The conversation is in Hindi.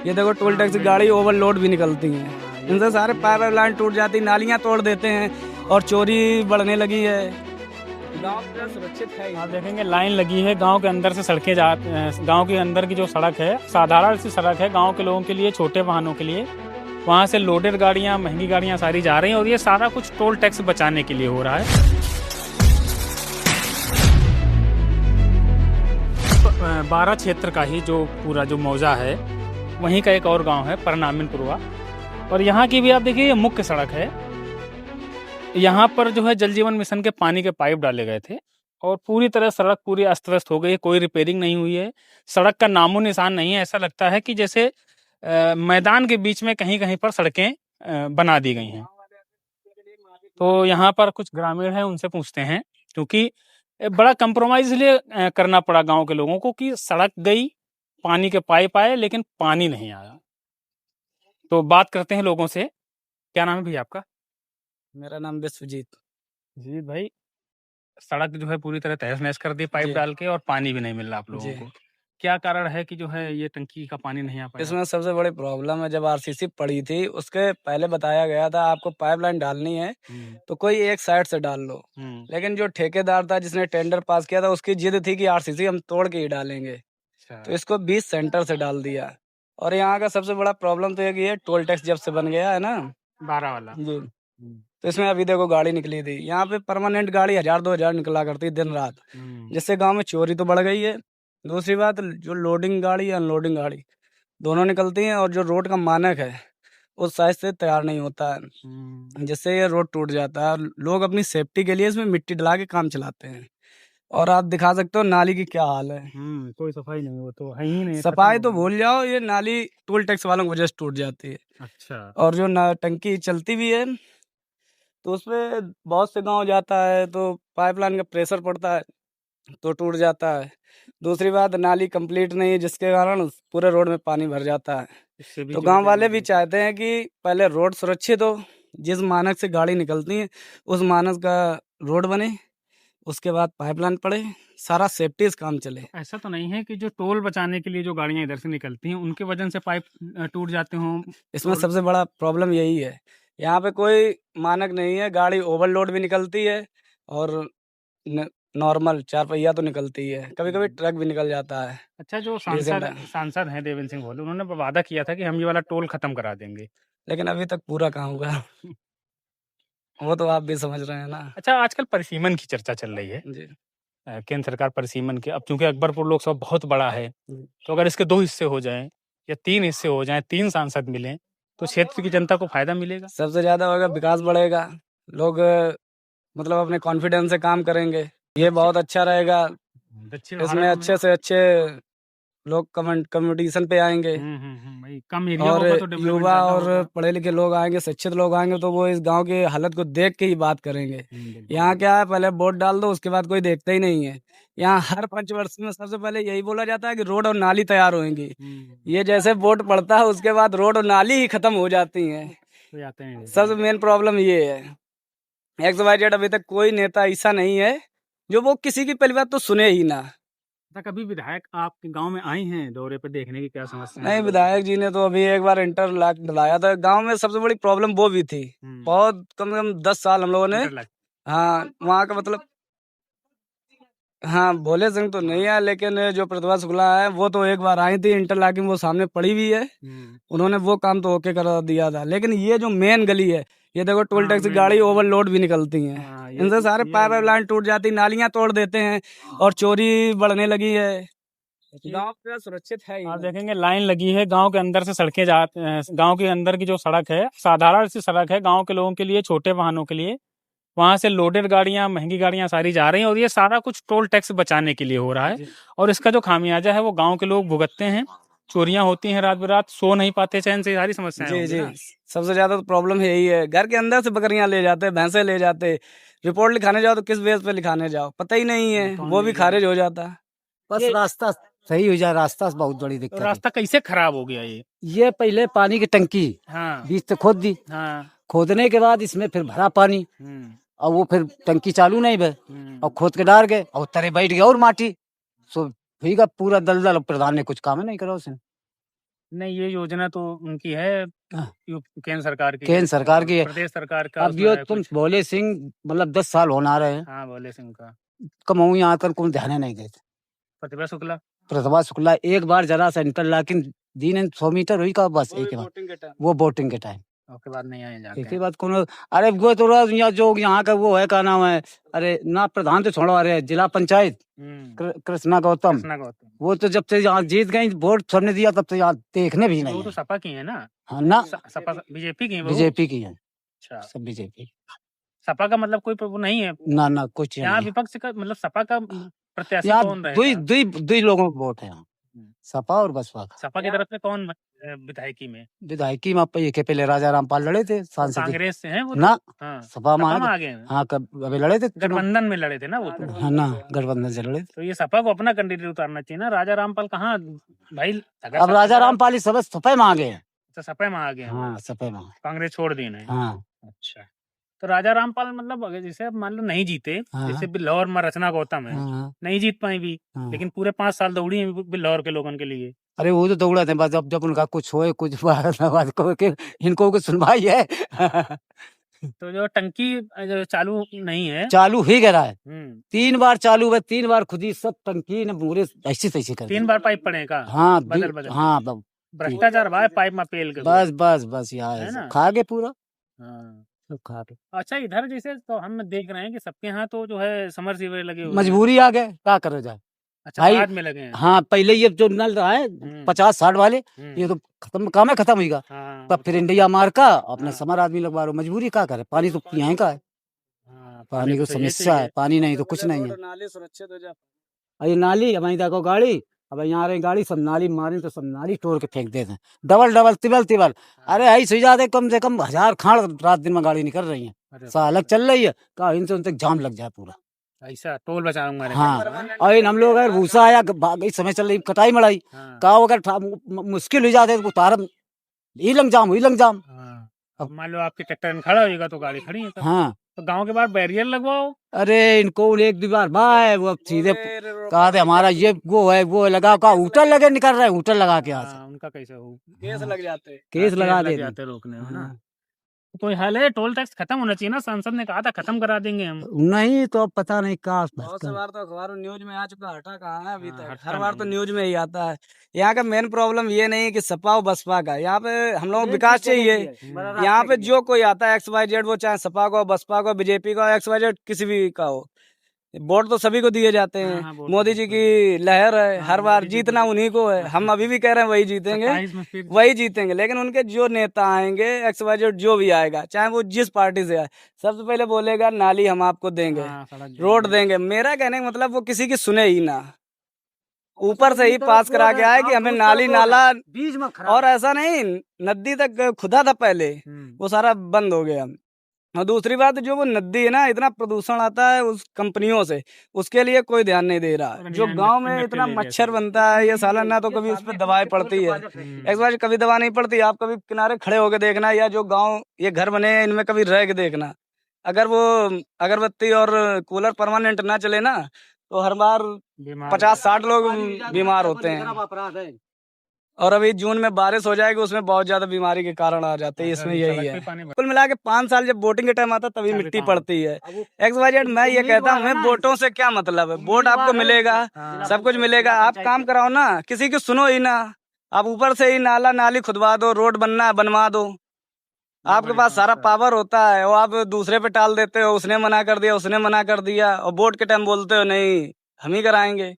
ये देखो टोल टैक्स की गाड़ी ओवरलोड भी निकलती हैं, इनसे सारे पाइप लाइन टूट जाती, नालियां तोड़ देते हैं और चोरी बढ़ने लगी है। गांव पूरा सुरक्षित है। आप देखेंगे लाइन लगी है, गांव के अंदर से सड़कें गांव के अंदर की जो सड़क है साधारण सी सड़क है गांव के लोगों के लिए, छोटे वाहनों के लिए। वहां से लोडेड गाड़ियां, महंगी गाड़ियां सारी जा रही हैं और ये सारा कुछ टोल टैक्स बचाने के लिए हो रहा है। बारा क्षेत्र का ही जो पूरा जो मौजा है वहीं का एक और गांव है परनामीनपुरवा, और यहाँ की भी आप देखिए ये मुख्य सड़क है। यहाँ पर जो है जल जीवन मिशन के पानी के पाइप डाले गए थे और पूरी तरह सड़क पूरी अस्त व्यस्त हो गई है, कोई रिपेयरिंग नहीं हुई है, सड़क का नामो निशान नहीं है। ऐसा लगता है कि जैसे मैदान के बीच में कहीं कहीं पर सड़कें बना दी गई हैं। तो यहाँ पर कुछ ग्रामीण हैं, उनसे पूछते हैं, क्योंकि बड़ा कंप्रोमाइज इसलिए करना पड़ा गांव के लोगों को कि सड़क गई, पानी के पाइप आए लेकिन पानी नहीं आया। तो बात करते हैं लोगों से। क्या नाम है भैया आपका? मेरा नाम विश्वजीत। जी भाई, सड़क जो है पूरी तरह तहस नहस कर दी पाइप डाल के और पानी भी नहीं मिल रहा आप लोगों को। क्या कारण है कि जो है ये टंकी का पानी नहीं आ पाया? इसमें सबसे बड़ी प्रॉब्लम है, जब आरसीसी पड़ी थी उसके पहले बताया गया था आपको पाइपलाइन डालनी है तो कोई एक साइड से डाल लो, लेकिन जो ठेकेदार था जिसने टेंडर पास किया था उसकी जिद थी कि आरसीसी हम तोड़ के ही डालेंगे, तो इसको 20 सेंटर से डाल दिया। और यहाँ का सबसे बड़ा प्रॉब्लम तो ये है टोल टैक्स जब से बन गया है ना 12 वाला जी, तो इसमें अभी देखो गाड़ी निकली थी यहाँ पे परमानेंट गाड़ी 1000-2000 निकला करती दिन रात, जिससे गांव में चोरी तो बढ़ गई है। दूसरी बात, जो लोडिंग गाड़ी अनलोडिंग गाड़ी दोनों निकलती हैं और जो रोड का मानक है उस साइज से तैयार नहीं होता है, जिससे ये रोड टूट जाता है और लोग अपनी सेफ्टी के लिए इसमें मिट्टी डला के काम चलाते हैं। और आप दिखा सकते हो नाली की क्या हाल है। कोई सफाई नहीं, वो तो है ही नहीं, सफाई तो भूल जाओ, ये नाली टोल टैक्स वालों की वजह से टूट जाती है। अच्छा। और जो टंकी चलती भी है तो उसमें बहुत से गांव जाता है तो पाइपलाइन का प्रेशर पड़ता है तो टूट जाता है। दूसरी बात, नाली कंप्लीट नहीं है जिसके कारण पूरे रोड में पानी भर जाता है। तो गांव वाले भी चाहते हैं कि पहले रोड सुरक्षित हो, जिस मानक से गाड़ी निकलती है उस मानक का रोड बने, उसके बाद पाइपलाइन पड़े, सारा सेफ्टी इस काम चले। ऐसा तो नहीं है कि जो टोल बचाने के लिए जो गाड़ियां इधर से निकलती हैं उनके वजन से पाइप टूट जाते हों? इसमें सबसे बड़ा प्रॉब्लम यही है, यहाँ पे कोई मानक नहीं है, गाड़ी ओवरलोड भी निकलती है और नॉर्मल 4 पहिया तो निकलती है, कभी कभी ट्रक भी निकल जाता है। अच्छा, जो सांसद हैं देवेंद्र सिंह भोले, उन्होंने वादा किया था कि हम ये वाला टोल खत्म करा देंगे, लेकिन अभी तक पूरा कहाँ हुआ वो तो आप भी समझ रहे हैं ना। अच्छा, आजकल परिसीमन की चर्चा चल रही है जी केंद्र सरकार परिसीमन के, अब चूंकि अकबरपुर लोकसभा बहुत बड़ा है तो अगर इसके 2 हिस्से हो जाएं या 3 हिस्से हो जाएं, 3 सांसद मिलें तो क्षेत्र की जनता को फायदा मिलेगा। सबसे ज्यादा होगा, विकास बढ़ेगा, लोग मतलब अपने कॉन्फिडेंस से काम करेंगे, ये बहुत अच्छा रहेगा। इसमें अच्छे से अच्छे लोग कंपटीशन पे आएंगे कम एरिया और होगा तो युवा और पढ़े लिखे लोग आएंगे, शिक्षित लोग आएंगे तो वो इस गांव की हालत को देख के ही बात करेंगे। यहाँ क्या है, पहले वोट डाल दो उसके बाद कोई देखता ही नहीं है। यहाँ हर 5 वर्ष में सबसे पहले यही बोला जाता है कि रोड और नाली तैयार होंगी, ये जैसे वोट पड़ता है उसके बाद रोड और नाली ही खत्म हो जाती है। सबसे मेन प्रॉब्लम ये है, XYZ अभी तक कोई नेता ऐसा नहीं है जो वो किसी की पहली बात तो सुने ही ना। कभी विधायक आपके गांव में आए हैं दौरे पे देखने की क्या समस्या है? नहीं, विधायक जी ने तो अभी एक बार इंटरलॉक डलाया था गांव में, सबसे बड़ी प्रॉब्लम वो भी थी। बहुत कम से कम 10 साल हम लोगों ने, हाँ वहाँ का मतलब, हाँ भोले सिंह तो नहीं है लेकिन जो प्रतिभा शुक्ला है वो तो एक बार आई थी, इंटरलॉकिंग वो सामने पड़ी हुई है, उन्होंने वो काम तो ओके करा दिया था। लेकिन ये जो मेन गली है, ये देखो टोल टैक्स की गाड़ी ओवरलोड भी निकलती है, इनसे सारे पाइप लाइन टूट जाती, नालियां तोड़ देते हैं और चोरी बढ़ने लगी है। गांव पूरा सुरक्षित है। आप देखेंगे लाइन लगी है, गांव के अंदर से सड़कें गांव के अंदर की जो सड़क है साधारण सी सड़क है गांव के लोगों के लिए, छोटे वाहनों के लिए। वहां से लोडेड गाड़ियां, महंगी गाड़ियां सारी जा रही हैं और ये सारा कुछ टोल टैक्स बचाने के लिए हो रहा है। और इसका जो खामियाजा है वो गांव के लोग भुगतते हैं। चोरियां होती हैं, रात बेरात सो नहीं पाते चैन से, सारी समस्याएं जी जी, सबसे ज्यादा तो प्रॉब्लम यही है, घर के अंदर से बकरियां ले जाते, भैंसे ले जाते, रिपोर्ट लिखाने जाओ तो किस बेस पे लिखाने जाओ पता ही नहीं है, वो भी खारिज हो जाता। बस रास्ता सही हो जाए, रास्ता बहुत बड़ी दिक्कत है। रास्ता कैसे खराब हो गया ये पहले पानी की टंकी बीच से खोद दी, खोदने के बाद इसमें फिर भरा पानी और वो फिर टंकी चालू नहीं भर और खोद के डाल गए और तरे बैठ गया और माटी सो भीगा पूरा दलदल। प्रधान ने कुछ काम नहीं करा उसने। नहीं, ये योजना तो उनकी है, हाँ। केंद्र सरकार की केंद्र सरकार की है। प्रदेश सरकार का अब उसमें यो है तुम कुछ। भोले सिंह मतलब 10 साल होना रहे हैं, हाँ, भोले सिंह का। कमाऊ यहाँ तक कोई ध्यान नहीं देते। प्रतिभा शुक्ला। प्रतिभा शुक्ला एक बार जरा सा इंटरलॉकिंग दी ने 100 मीटर हुई का बस एक बार, वो बोटिंग के टाइम उसके बाद नहीं आए जाते एक ही बात कोनो। अरे वो तो यहाँ जो यहाँ का वो है क्या नाम है, अरे ना प्रधान तो छोड़ो, अरे जिला पंचायत कृष्णा गौतम, वो तो जब से यहाँ जीत गई वोट सबने दिया तब से यहाँ देखने भी नहीं वो तो है। सपा की है ना। हाँ ना, सपा बीजेपी की है वो? बीजेपी की है, अच्छा, सब बीजेपी। सपा का मतलब कोई वो नहीं है ना कुछ यहाँ नहीं है। विपक्ष का, मतलब सपा का प्रत्याशी यहाँ कौन दुई रहेगा? दुई दुई लोगों का वोट है यहाँ, सपा और बसपा का। सपा की तरफ से कौन विधायकी में? विधायकी में ये के पहले राजा रामपाल लड़े थे सांसद, कांग्रेस से हैं वो ना हाँ, सपा में आ गए हैं। हाँ कब अभी लड़े थे, गठबंधन में लड़े थे ना वो तो। हाँ ना गठबंधन से लड़े थे। तो ये सपा को अपना कैंडिडेट उतारना चाहिए ना। राजा रामपाल कहाँ भाई? अब राजा रामपाल ही सब सपा में आ गए हैं। अच्छा, सपा में आ गए हैं। हाँ सपा में, कांग्रेस छोड़ दी नहीं। हाँ अच्छा, तो राजा रामपाल मतलब अगर जैसे अब मान लो नहीं जीते, हाँ। जैसे बिल्लौर में रचना गौतम है, हाँ नहीं जीत पाई भी, हाँ। लेकिन पूरे 5 साल दौड़ी हैं बिल्लौर के लोगों के लिए। अरे वो तो दौड़ा थे बस, जब उनका कुछ होए कुछ बात को के इनको कुछ सुनवाई है। तो जो टंकी जो चालू नहीं है, चालू ही करा है, 3 बार चालू है, 3 बार खुद ही सब टंकी ने पूरे ऐसी तैसी कर 3 बार पाइप पड़ेगा। हाँ बदल हाँ भ्रष्टाचार भाई, पाइप में पेल के बस यार है ना? खा गए पूरा। हाँ। सब खा गए। अच्छा, इधर जैसे तो हम देख रहे हैं कि सबके यहाँ तो जो है समरसीवर लगे हुए हैं। मजबूरी आ गए, क्या करो जाए। अच्छा, भाई बाद में लगे हैं। हाँ पहले ये जो नल रहा है 50-60 वाले, ये तो खत्म काम है, खत्म होगा। तब फिर इंडिया मार का अपने समर आदमी लगवा लो, मजबूरी क्या करे, पानी तो यहाँ का है, पानी की समस्या है, पानी नहीं तो कुछ नहीं है। नाली सुरक्षित हो जाए। ये नाली हमारी देखो गाड़ी, अब यहाँ रही गाड़ी सब नाली मारी तो सब नाली तोड़ के फेंक देते हैं, डबल तिबल। अरे आई सुई जाते कम से कम 1000 खाड़ रात दिन में गाड़ी निकल रही है, सालक चल रही है, कहा इनसे उनसे जाम लग जाए पूरा। ऐसा टोल बचाऊंगा। हाँ, और इन हम लोग अगर भूसा आया इस समय चल रही कटाई मड़ाई, कहा अगर मुश्किल हो जाते तो तार ही लंग जाम। अब मान लो आपके ट्रैक्टर में खड़ा होगा तो गाड़ी खड़ी है, हाँ तो गांव के बाहर बैरियर लगवाओ। अरे इनको 1-2 बार बाय वो सीधे कहा थे हमारा ये वो लगा का ऊटर लगे निकल रहे, ऊटर लगा के आज उनका कैसे हो, केस लग जाते, केस लगा देते रोकने में ना। कोई हाल है, टोल टैक्स खत्म होना चाहिए ना, सांसद ने कहा था खत्म करा देंगे हम। नहीं तो अब पता नहीं कहा, बहुत से बार तो अखबार न्यूज में आ चुका, हटा कहाँ है अभी तक, हर बार तो न्यूज में ही आता है। यहाँ का मेन प्रॉब्लम ये नहीं कि सपा और बसपा का, यहाँ पे हम लोग विकास चाहिए। यहाँ पे जो कोई आता है XYZ, वो चाहे सपा को, बसपा को, बीजेपी का, XYZ किसी भी का हो, वोट तो सभी को दिए जाते हैं। मोदी जी की लहर है, हर बार जीतना उन्हीं को है। हम अभी भी कह रहे हैं वही जीतेंगे, लेकिन उनके जो नेता आएंगे XYZ जो भी आएगा, चाहे वो जिस पार्टी से आए, सबसे पहले बोलेगा नाली हम आपको देंगे, रोड देंगे। मेरा कहने का मतलब वो किसी की सुने ही ना, ऊपर से ही पास करा के आए कि हमें नाली नाला बीच में, और ऐसा नहीं नदी तक खुदा था पहले, वो सारा बंद हो गया। और दूसरी बात, जो वो नदी है ना, इतना प्रदूषण आता है उस कंपनियों से, उसके लिए कोई ध्यान नहीं दे रहा। जो गांव में इतना मच्छर बनता है ये साला, ना तो कभी उस पर दवाई पड़ती है, एक बार कभी दवा नहीं पड़ती। आप कभी किनारे खड़े होकर देखना, या जो गांव ये घर बने हैं इनमें कभी रह के देखना, अगर वो अगरबत्ती और कूलर परमानेंट ना चले ना, तो हर बार 50-60 लोग बीमार होते हैं। और अभी जून में बारिश हो जाएगी, उसमें बहुत ज्यादा बीमारी के कारण आ जाते हैं, इसमें यही है। कुल मिला के 5 साल जब वोटिंग के टाइम आता तभी मिट्टी पड़ती है। XYZ मैं ये कहता हूँ, हमें वोटों से क्या मतलब है, वोट आपको मिलेगा, सब कुछ मिलेगा, आप काम कराओ ना, किसी की सुनो ही ना। आप ऊपर से ही नाला नाली खुदवा दो, रोड बनना है बनवा दो, आपके पास सारा पावर होता है, वो आप दूसरे पे टाल देते हो, उसने मना कर दिया, और वोट के टाइम बोलते हो नहीं हम ही कराएंगे।